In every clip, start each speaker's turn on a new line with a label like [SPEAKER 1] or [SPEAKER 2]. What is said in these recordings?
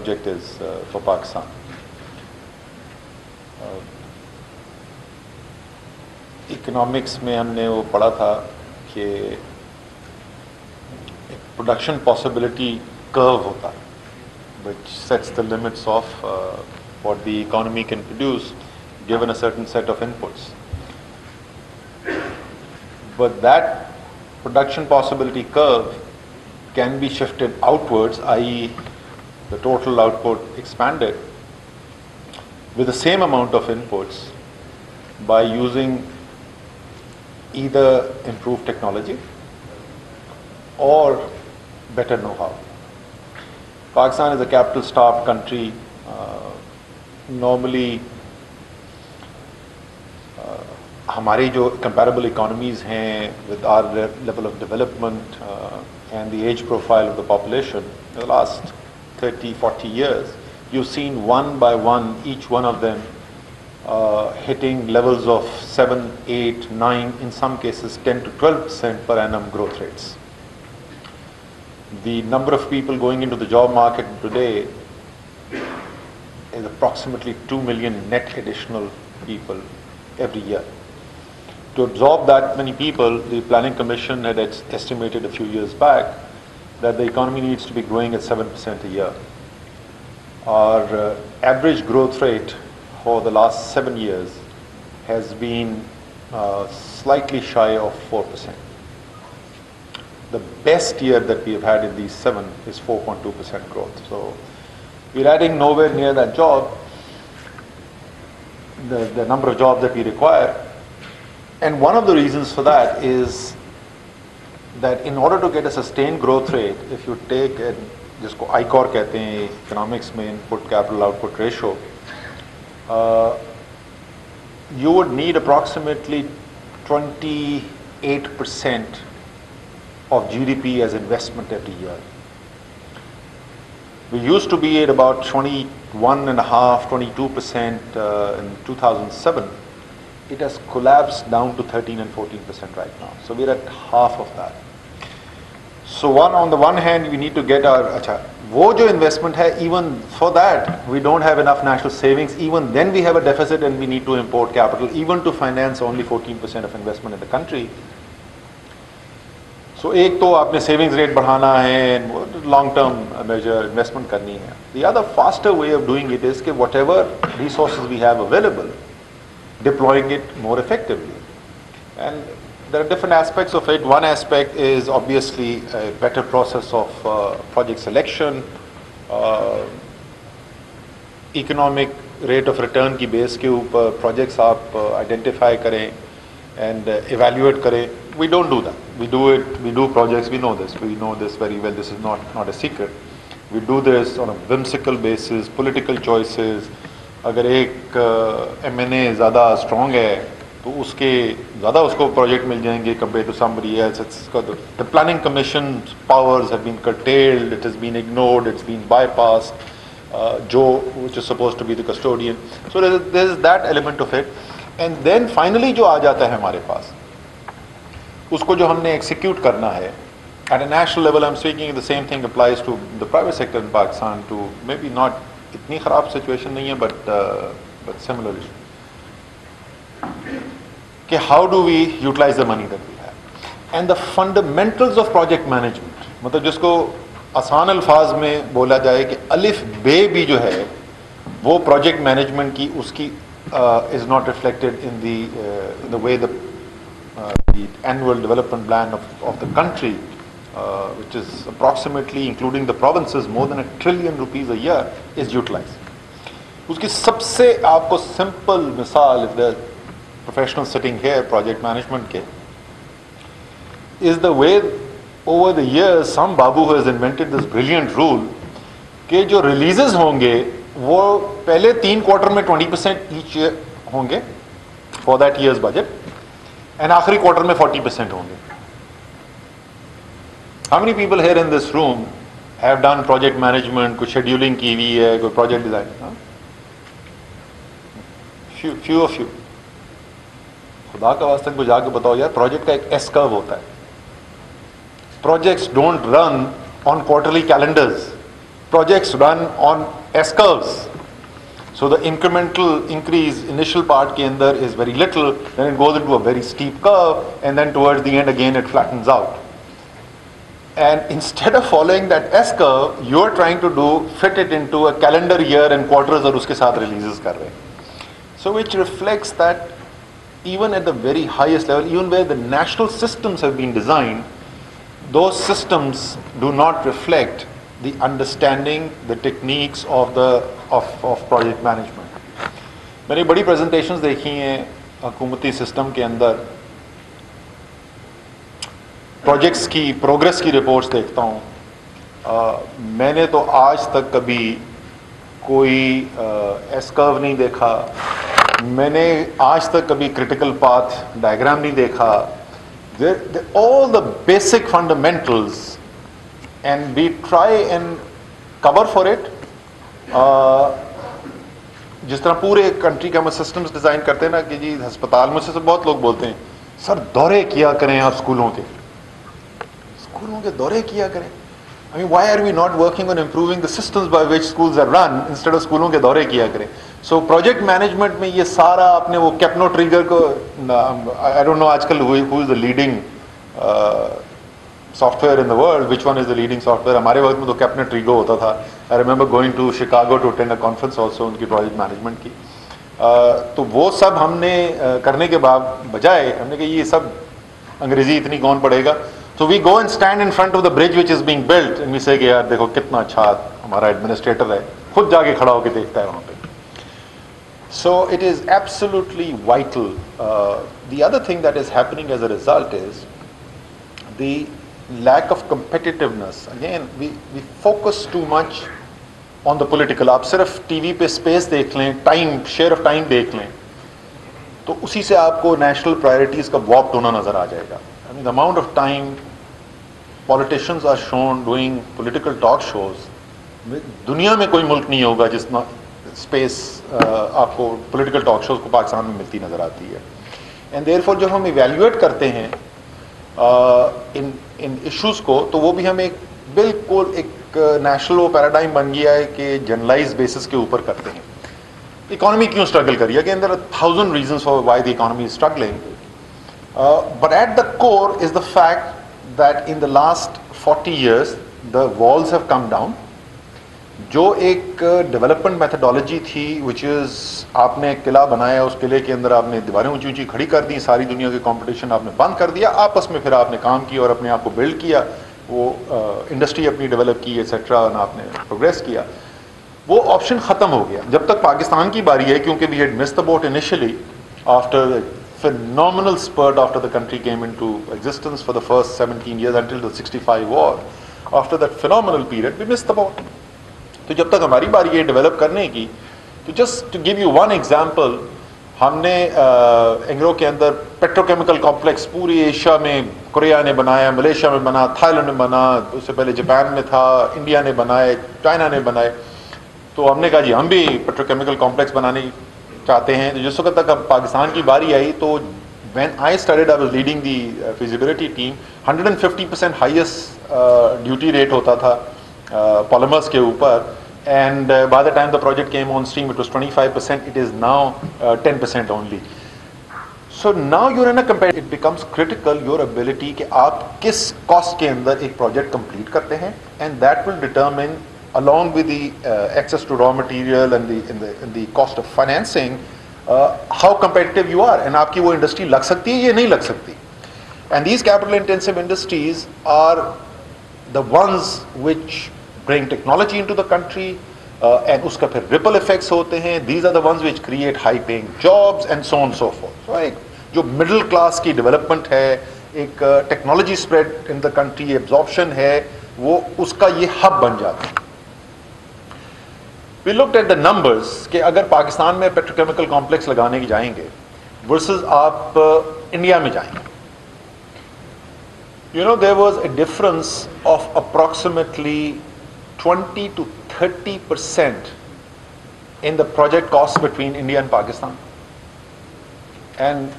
[SPEAKER 1] subject is for Pakistan. Economics में हमने वो पढ़ा था कि एक प्रोडक्शन पॉसिबिलिटी कर्व होता है which sets the limits of what the economy can produce given a certain set of inputs. But that production possibility curve can be shifted outwards, i.e. the total output expanded with the same amount of inputs by using either improved technology or better know-how. Pakistan is a capital-starved country. Normally, हमारी जो comparable economies हैं with our level of development and the age profile of the population, in the last 30-40 years, you've seen one by one, each one of them hitting levels of 7, 8, 9, in some cases 10 to 12% per annum growth rates. The number of people going into the job market today is approximately 2 million net additional people every year. To absorb that many people, the Planning Commission had estimated a few years back that the economy needs to be growing at 7% a year. Our average growth rate for the last 7 years has been slightly shy of 4%. The best year that we have had in these 7 is 4.2% growth. So we're adding nowhere near that job, the number of jobs that we require. And one of the reasons for that is that in order to get a sustained growth rate, if you take जिसको ICOR कहते हैं economics में input capital output ratio, you would need approximately 28% of GDP as investment every year. We used to be at about 21.5%, 22% in 2007. It has collapsed down to 13 and 14% right now. So we're at half of that. So on the one hand, we need to get our वो जो investment है, even for that we don't have enough national savings. Even then we have a deficit and we need to import capital, even to finance only 14% of investment in the country. So एक तो आपने savings rate बढ़ाना है, long term measure investment करनी है. The other faster way of doing it is कि whatever resources we have available, deploying it more effectively. And there are different aspects of it. One aspect is obviously a better process of project selection, economic rate of return की base के ऊपर projects आप identify करें and evaluate करें. We don't do that. We do projects, we know this very well, this is not a secret. We do this on a whimsical basis, political choices. अगर एक M&A ज़्यादा strong है तो उसके ज़्यादा उसको project मिल जाएंगे compared to somebody else. The Planning Commission's powers have been curtailed, it has been ignored, it's been bypassed, which is supposed to be the custodian. So there is that element of it. And then finally जो आ जाता है हमारे पास, उसको जो हमने execute करना है, at a national level I'm speaking, the same thing applies to the private sector in Pakistan, to maybe not इतनी खराब situation नहीं है, but similar issue. कि how do we utilize the money that we have? And the fundamentals of project management, मतलब जिसको आसान अल्फाज में बोला जाए कि अलिफ बे भी जो है वो project management की उसकी is not reflected in the way the annual development plan of the country, which is approximately, including the provinces, more than ₹1 trillion a year, is utilized. उसकी सबसे आपको simple मिसाल, if the professionals sitting here, project management के, is the way over the years some babu has invented this brilliant rule कि जो releases होंगे वो पहले 3 quarter में 20% each year होंगे for that year's budget and आखिरी quarter में 40% होंगे. How many people here in this room have done project management, कुछ scheduling की हुई है, कोई project design? Few of you. खुदा का वास्ते को जाके बताओ यार, project का एक S curve होता है. Projects don't run on quarterly calendars. projects run on S curves. So the incremental increase initial part के अंदर is very little, then it goes into a very steep curve, and then towards the end again it flattens out. And instead of following that S curve, you are trying to fit it into a calendar year and quarters और उसके साथ releases कर रहे हैं. So which reflects that even at the very highest level, even where the national systems have been designed, those systems do not reflect the understanding, the techniques of project management. मैंने बड़ी presentations देखी हैं हुकूमती system के अंदर, projects की progress की reports देखता हूँ. मैंने तो आज तक कभी कोई एस कर्व नहीं देखा, मैंने आज तक कभी क्रिटिकल पाथ डायग्राम नहीं देखा. All the basic fundamentals and we try and cover for it. जिस तरह पूरे कंट्री का हम सिस्टम्स डिज़ाइन करते हैं ना कि जी अस्पताल, मुझसे तो बहुत लोग बोलते हैं सर दौरे किया करें आप स्कूलों के दौरे किया करें. I mean, why are we not working on improving the systems by which schools are run instead of स्कूलों के दौरे किया करें. So project management में ये सारा आपने वो कैपनो ट्रिगर को, I don't know आजकल who is the leading software in the world, which one is the leading software. हमारे वक्त में तो कैपनो ट्रिगर होता था. I remember going to Chicago to attend a conference also उनकी project management की. तो वो सब हमने करने के बाद बजाय हमने कहा ये सब अंग्रेजी इतनी कौन पढ़ेगा. So we go and stand in front of the bridge which is being built and we say कि यार देखो कितना अच्छा हमारा एडमिनिस्ट्रेटर है, खुद जाके खड़ा होकर देखता है वहाँ पे. So it is absolutely vital. The other thing that is happening as a result is the lack of competitiveness. Again, we focus too much on the political. आप सिर्फ टीवी पे स्पेस देख लें, टाइम, शेयर ऑफ टाइम देख लें, तो उसी से आपको नेशनल प्रायोरिटीज़ का वॉप्ट होना नज़र आ जाएगा. I mean, the amount of time politicians are shown doing political talk shows, दुनिया में कोई मुल्क नहीं होगा जिसना स्पेस आपको political talk shows को पाकिस्तान में मिलती नज़र आती है. And therefore जब हम evaluate करते हैं इन issues को, तो वो भी हम एक बिल्कुल एक national paradigm बन गया है कि generalized basis के ऊपर करते हैं. Economy क्यों struggle करिए? Again, there are 1,000 reasons for why the economy is struggling. But at the core is the fact that in the last 40 years the walls have come down. जो एक development methodology थी which is आपने एक किला बनाया, उस किले के अंदर आपने दीवारें ऊंची ऊंची खड़ी कर दी, सारी दुनिया के कंपटीशन आपने बंद कर दिया, आपस में फिर आपने काम किया और अपने आप को बिल्ड किया, वो इंडस्ट्री अपनी डेवलप की एट्सेट्रा, और आपने प्रोग्रेस किया. वो ऑप्शन ख़त्म हो गया. जब तक पाकिस्तान की बारी है, क्योंकि we had missed the boat initially after phenomenal spurt after the country came into existence for the first 17 years until the 65 war. After that phenomenal period, we missed the boat. तो जब तक हमारी बारी है डेवलप करने की, तो just to give you one example, हमने एंग्रो के अंदर पेट्रोकेमिकल कॉम्प्लेक्स पूरी एशिया में कोरिया ने बनाया, मलेशिया में बना, थाईलैंड में बना, उससे पहले जापान में था, इंडिया ने बनाए, चाइना ने बनाए. तो हमने कहा जी हम भी पेट्रोकेमिकल कॉम्प्लेक्स बनाने चाहते हैं. तो जिस वक्त तक अब पाकिस्तान की बारी आई, तो when I started, I was leading the feasibility team. 150% highest duty rate होता था polymers के ऊपर, and by the time the project came on stream, it was 25%. It is now 10% only. So now you're in a competitive. It becomes critical your ability कि आप किस cost के अंदर एक project complete करते हैं, and that will determine, along with the access to raw material and the cost of financing, how competitive you are, and आपकी वो industry लग सकती है या नहीं लग सकती. And these capital intensive industries are the ones which bring technology into the country, and उसका फिर ripple effects होते हैं. These are the ones which create high paying jobs and so on and so forth. So एक जो middle class की development है, एक technology spread in the country, absorption है, वो उसका ये hub बन जाता है. We looked at the numbers कि अगर पाकिस्तान में पेट्रोकेमिकल कॉम्प्लेक्स लगाने की जाएंगे versus आप इंडिया में जाएंगे. You know, there was a difference of approximately 20 to 30% in the project cost between India and Pakistan. And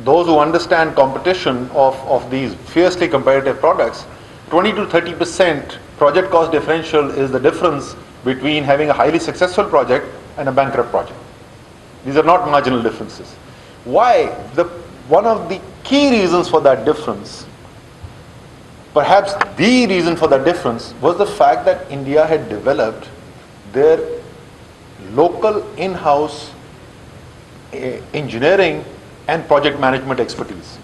[SPEAKER 1] those who understand competition of these fiercely competitive products, 20 to 30% project cost differential is the difference between having a highly successful project and a bankrupt project. These are not marginal differences. Why? One of the key reasons for that difference, perhaps the reason for that difference, was the fact that India had developed their local in-house engineering and project management expertise.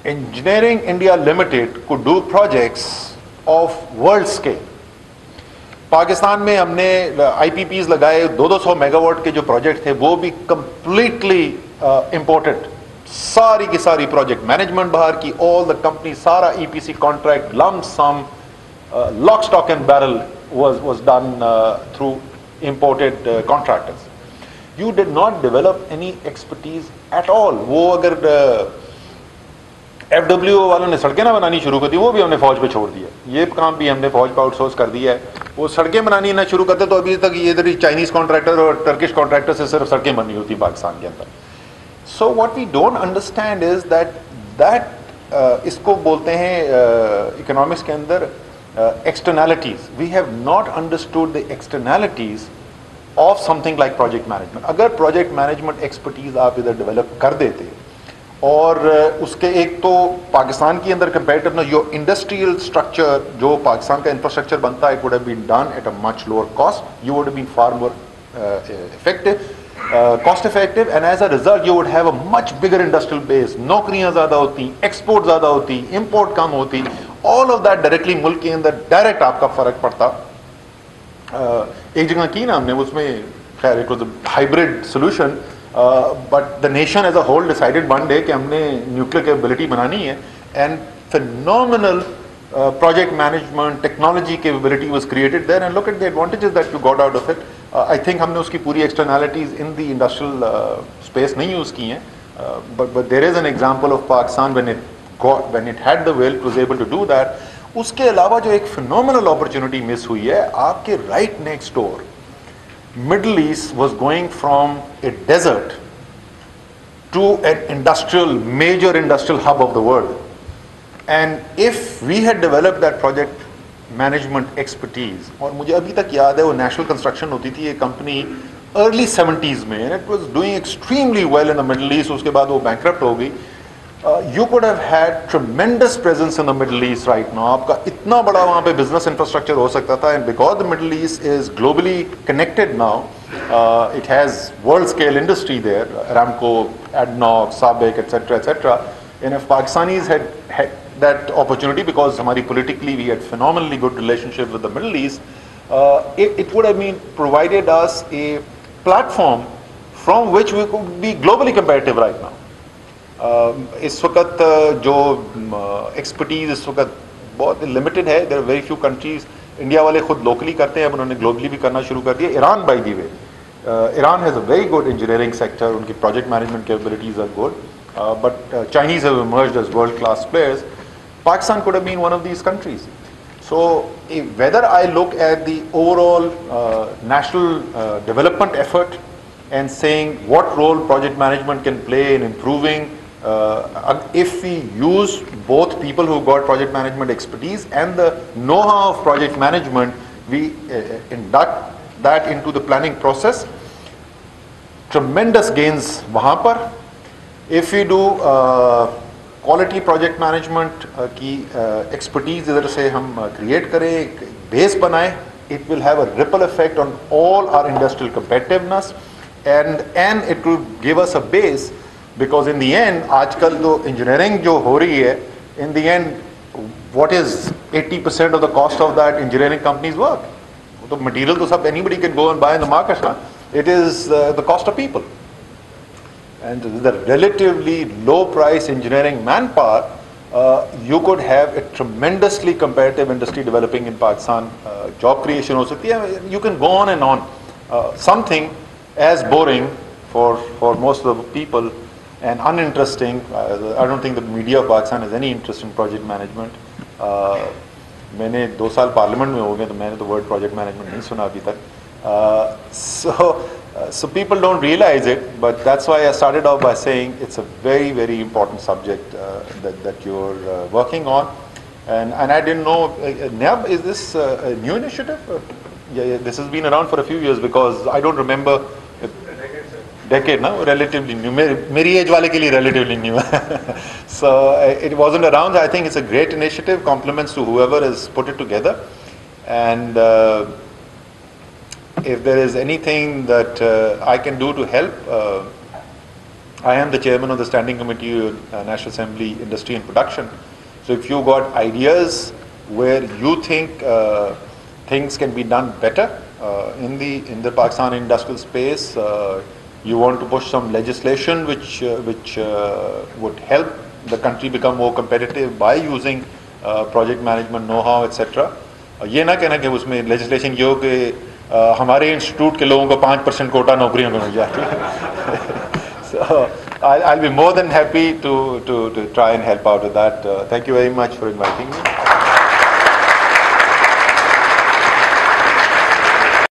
[SPEAKER 1] Engineering India Limited could do projects of world scale. Pakistan में हमने IPPs लगाए 200 megawatt के जो project थे वो भी completely imported. सारी की सारी प्रोजेक्ट मैनेजमेंट बाहर की, all the company, सारा EPC contract, lump sum, lock, stock and barrel was done through imported contractors. You did not develop any expertise at all. वो अगर FWO वालों ने सड़कें ना बनानी शुरू कर दी, वो भी हमने फौज पे छोड़ दिया. ये काम भी हमने फौज पे आउटसोर्स कर दिया है. वो सड़कें बनानी ना शुरू करते तो अभी तक ये इधर चाइनीज कॉन्ट्रैक्टर और टर्किश कॉन्ट्रैक्टर से सिर्फ सड़कें बननी होती पाकिस्तान के अंदर. So what we don't understand is that इसको बोलते हैं इकोनॉमिक्स के अंदर externalities. We have not understood the externalities of something like project management. अगर प्रोजेक्ट मैनेजमेंट एक्सपर्टीज आप इधर डेवलप कर देते और उसके एक तो पाकिस्तान के अंदर कंपेरेटिव जो इंडस्ट्रियल स्ट्रक्चर जो पाकिस्तान का इंफ्रास्ट्रक्चर बनता है, it would have been done at a much lower cost. You would have been far more effective, cost effective, and as a result you would have a much bigger industrial base. नौकरियां ज्यादा होती, export ज्यादा होती, import कम होती. All of that directly मुल्क के अंदर direct आपका फर्क पड़ता. एक जगह की ना हमने, उसमें खैर it was a hybrid solution, but the nation as a whole decided one day कि हमने nuclear capability बनानी है, and phenomenal project management technology capability was created there, and look at the advantages that you got out of it. I think हमने उसकी पूरी externalities in the industrial space नहीं use की हैं, but there is an example of Pakistan when it had the will, it was able to do that. उसके अलावा जो एक phenomenal opportunity miss हुई है, आपके right next door Middle East was going from a desert to an major industrial hub of the world. And if we had developed that project management expertise, और मुझे अभी तक याद है वो National Construction होती थी, ये company early 70s में, and it was doing extremely well in the Middle East. उसके बाद वो bankrupt हो गई. You could have had tremendous presence in the Middle East right now. आपका इतना बड़ा वहाँ पे business infrastructure हो सकता था, and because the Middle East is globally connected now, it has world scale industry there, Aramco, ADNOC, SABIC, etc., etc. And if Pakistanis had that opportunity, because हमारी politically we had phenomenally good relationship with the Middle East, it would have been provided us a platform from which we could be globally competitive right now. इस वक्त जो expertise इस वक्त बहुत limited है. There are very few countries. India वाले खुद locally करते हैं, अब उन्होंने ग्लोबली भी करना शुरू कर दिया. Iran by the way, Iran has a very good engineering sector, उनकी project management capabilities are good, but Chinese have emerged as world class players. Pakistan could have been one of these countries. So whether I look at the overall national development effort and saying what role project management can play in improving, if we use both people who got project management expertise and the know-how of project management, we induct that into the planning process, tremendous gains वहाँ पर. If we do quality project management की expertise इधर से हम create करें, base बनाएं, it will have a ripple effect on all our industrial competitiveness and it will give us a base, because in the end आजकल तो engineering जो हो रही है, in the end what is 80% of the cost of that engineering companies work. तो material तो सब anybody can go and buy in the market. It is the cost of people. And the relatively low price engineering manpower, you could have a tremendously competitive industry developing in Pakistan. Job creation ho sakti hai. You can go on and on. Something as boring for most of the people and uninteresting. I don't think the media of Pakistan has any interest in project management. मैंने 2 साल parliament में हो गए, तो मैंने तो word project management नहीं सुना अभी तक. So people don't realize it, but that's why I started off by saying it's a very, very important subject that you're working on. And I didn't know, NAB, is this a new initiative? Yeah, this has been around for a few years because I don't remember. Decade now, relatively new. मेरी age वाले के लिए relatively new. So it wasn't around. I think it's a great initiative. Compliments to whoever has put it together. And if there is anything that I can do to help, I am the chairman of the Standing Committee National Assembly Industry and Production. So if you got ideas where you think things can be done better in the Pakistan industrial space, you want to push some legislation which would help the country become more competitive by using project management know-how, etc. ये ना कहना कि उसमें legislation ये हो कि हमारे institute के लोगों को 5% कोटा नौकरियों को मिल जाए. So I'll be more than happy to try and help out with that. Thank you very much for inviting me.